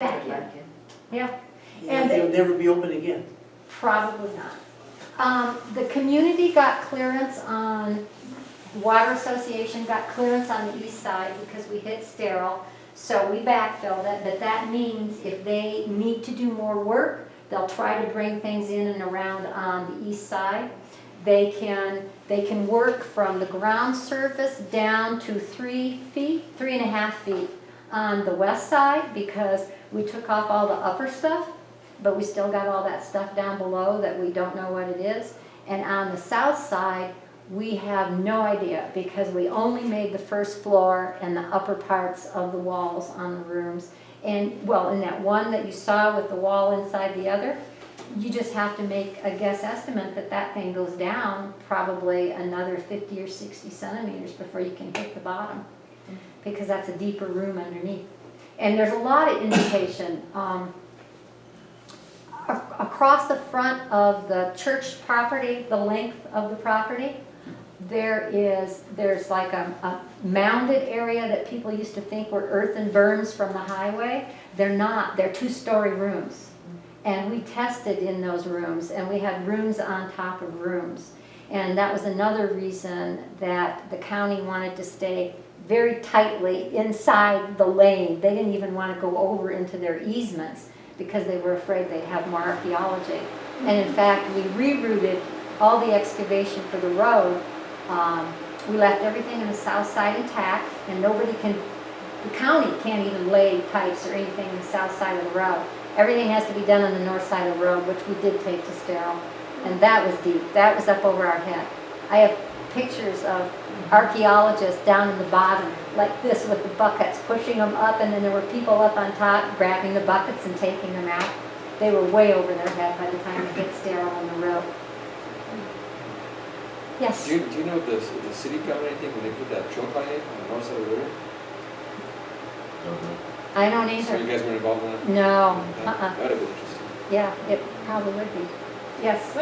back in. Yeah. And they'll never be open again. Probably not. The community got clearance on, the Water Association got clearance on the east side because we hit sterile, so we backfilled it, but that means if they need to do more work, they'll try to bring things in and around on the east side. They can work from the ground surface down to 3 feet, 3.5 feet on the west side because we took off all the upper stuff, but we still got all that stuff down below that we don't know what it is. And on the south side, we have no idea because we only made the first floor and the upper parts of the walls on the rooms. And well, in that one that you saw with the wall inside the other, you just have to make a guess estimate that that thing goes down probably another 50 or 60 centimeters before you can hit the bottom because that's a deeper room underneath. And there's a lot of indication. Across the front of the church property, the length of the property, there's like a mounded area that people used to think were earthen berms from the highway. They're not, they're 2-story rooms. And we tested in those rooms, and we had rooms on top of rooms. And that was another reason that the county wanted to stay very tightly inside the lane. They didn't even want to go over into their easements because they were afraid they'd have more archaeology. And in fact, we rerouted all the excavation for the road. We left everything in the south side intact, and the county can't even lay pipes or anything in the south side of the road. Everything has to be done on the north side of the road, which we did take to sterile. And that was deep. That was up over our head. I have pictures of archaeologists down in the bottom, like this, with the buckets, pushing them up, and then there were people up on top grabbing the buckets and taking them out. They were way over their head by the time we hit sterile on the road. Yes? Do you know if the city found anything when they put that choke on it on the north side of the road? I don't either. So you guys weren't involved in that? No. That would have been interesting. Yeah, it probably would be. Yes?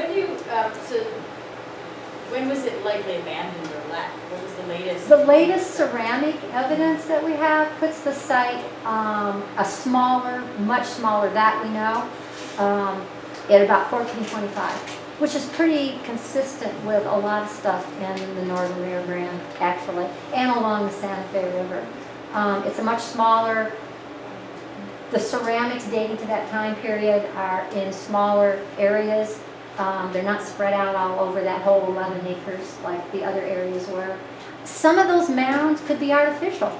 When was it likely abandoned or left? What was the latest? The latest ceramic evidence that we have puts the site a smaller, much smaller, that we know, at about 1425, which is pretty consistent with a lot of stuff in the northern Rio Grande, actually, and along the Santa Fe River. It's a much smaller. The ceramics dating to that time period are in smaller areas. They're not spread out all over that whole 11 acres like the other areas were. Some of those mounds could be artificial.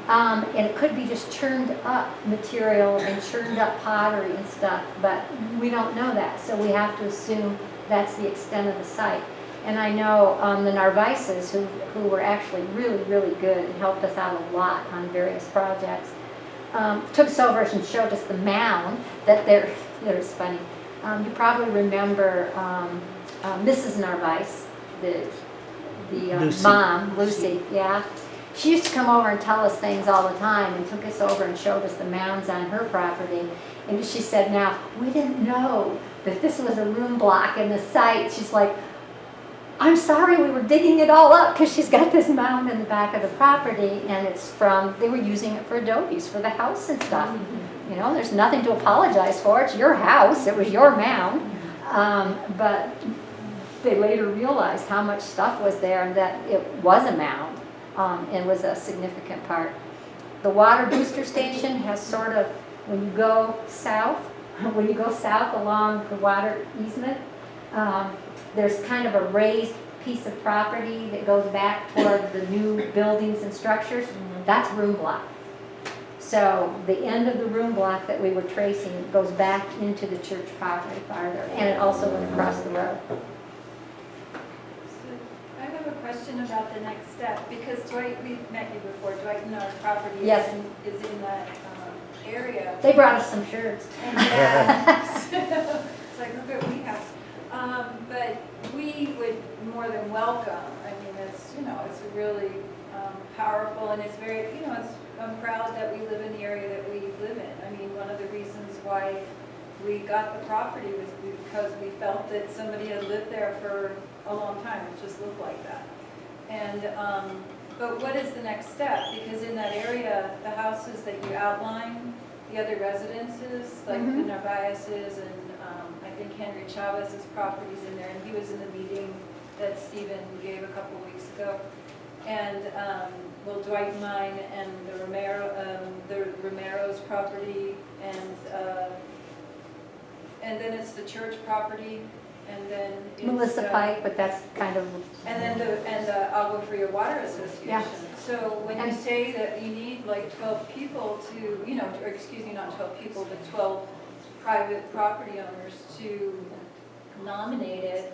And it could be just churned up material and churned up pottery and stuff, but we don't know that. So we have to assume that's the extent of the site. And I know the Narvises, who were actually really, really good and helped us out a lot on various projects, took us over and showed us the mound that there's funny. You probably remember Mrs. Narvise, the mom, Lucy, yeah. She used to come over and tell us things all the time and took us over and showed us the mounds on her property. And she said, now, we didn't know that this was a room block in the site. She's like, I'm sorry we were digging it all up because she's got this mound in the back of the property and it's they were using it for adobes for the house and stuff. You know, there's nothing to apologize for. It's your house. It was your mound. But they later realized how much stuff was there and that it was a mound and was a significant part. The water booster station has sort of, when you go south along the water easement, there's kind of a raised piece of property that goes back toward the new buildings and structures. That's room block. So the end of the room block that we were tracing goes back into the church property farther, and it also went across the road. So I have a question about the next step, because Dwight, we've met you before. Dwight and our property Yes. is in that area. They brought us some shirts. And it's like, look what we have. But we would more than welcome. I mean, it's really powerful, and it's very, I'm proud that we live in the area that we live in. I mean, one of the reasons why we got the property was because we felt that somebody had lived there for a long time. It just looked like that. And but what is the next step? Because in that area, the houses that you outline the other residences, like the Mhm. Narvaez's and I think Henry Chavez's properties in there, and he was in the meeting that Stephen gave a couple weeks ago. And, well, Dwight Mine and the Romero's property, and then it's the church property, and then it's, Melissa Pike, but that's kind of, and then the Agua Fria Water Association. Yeah. So when you And- say that you need like 12 people to, you know, or excuse me, not 12 people, but 12 private property owners to nominate it,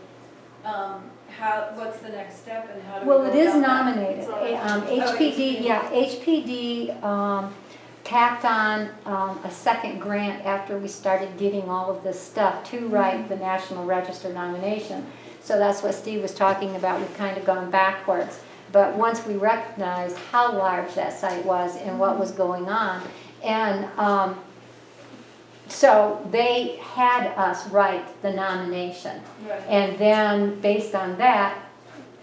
what's the next step and how do we go well, it is about that? nominated. HPD. HPD, yeah, HPD tacked on a second grant after we started getting all of this stuff to write the National Register nomination. So that's what Steve was talking about. We've kind of gone backwards. But once we recognized how large that site was and what was going on, and so they had us write the nomination. Right. And then, based on that,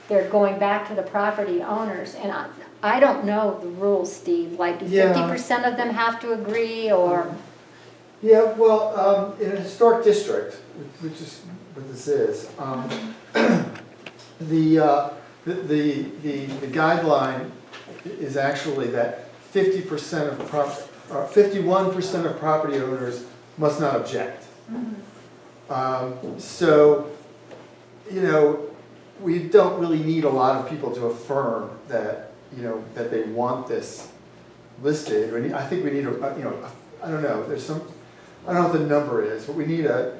they're going back to the property owners. And I don't know the rules, Steve, like, do Yeah. 50% of them have to agree, or? Yeah, well, in a historic district, which is what this is, the guideline is actually that 50% of 51% of property owners must not object. So, you know, we don't really need a lot of people to affirm that, you know, that they want this listed. I think we need I don't know, there's some, I don't know what the number is, but we need a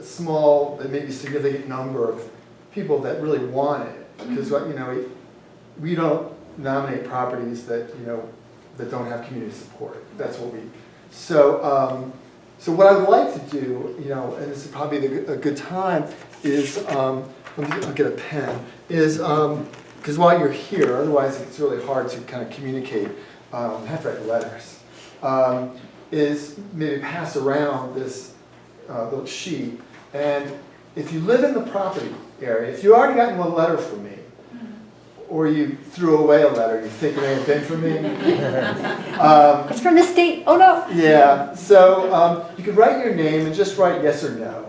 small, maybe significant number of people that really want it. Because, you know, we don't nominate properties that, you know, that don't have community support. That's what we, so what I would like to do, you know, and this is probably a good time, is, I'll get a pen, is, because while you're here, otherwise it's really hard to kind of communicate, have to write letters, is maybe pass around this little sheet, and if you live in the property area, if you already gotten one letter from me, or you threw away a letter you think it may have been from me, It's from the state, oh no! yeah, so you could write your name and just write yes or no.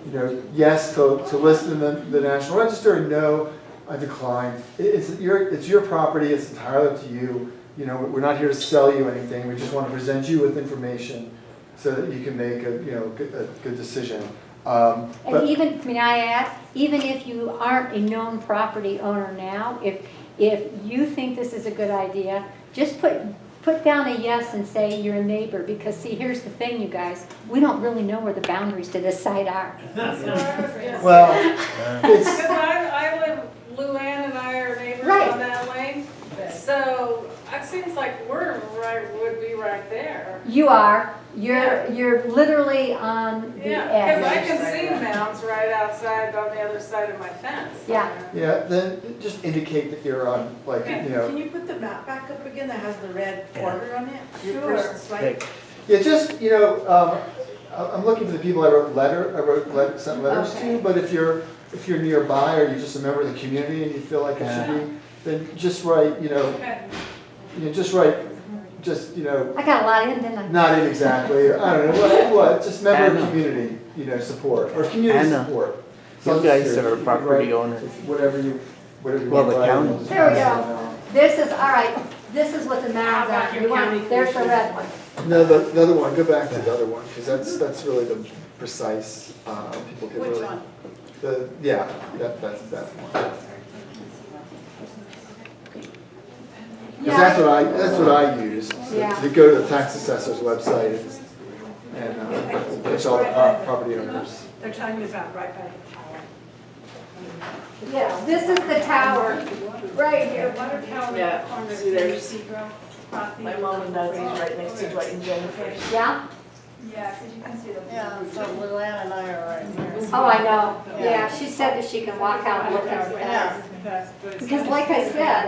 You know, yes to list in the National Register, and no, I decline. It's your property, it's entirely up to you. You know, we're not here to sell you anything, we just want to present you with information so that you can make a good decision. And even, may I add, even if you aren't a known property owner now, if you think this is a good idea, just put down a yes and say you're a neighbor, because see, here's the thing, you guys, we don't really know where the boundaries to this site are. Well, it's, Because I live, Luann and I are neighbors Right. on that lane, so it seems like would be right there. You are, you're literally on the Yeah, because I edge. can see mounds right outside on the other side of my fence. Yeah. yeah, then just indicate that you're on, like, you know. Can you put the map back up again that has the red border on it? Your Sure. first swipe? Yeah, just, you know, I'm looking for the people I wrote sent letters Okay. to, but if you're nearby or you're just a member of the community and you feel like it should be, then just write, you know, Okay. just write, just, you know, I got a lot in, didn't I? not in exactly, or I don't know, what, just member of community, you know, support, or community Anna, support. you So guys just are you property write owners. Whatever you Well, the write, county. we'll just There we pass it go. around. This is, all right, this is what the How map's about on. your You want- county There's the commission? red one. No, the other one, go back to the other one, because that's really the precise, people can really. Which one? That's that one. Yeah. Because that's what I use, Yeah. to go to the tax assessor's website and pitch all the property owners. They're talking about right by the tower. Yeah, this is the tower, right here. Water tower. Yeah, see, there's Property. my mom and dad's is right next to Dwight and Jennifer's. Yeah? Yeah, because you can see the. Yeah, so Luann and I are right here. Oh, I know. Yeah, she said that she can walk out and look at the fence. Yeah. Because like I said,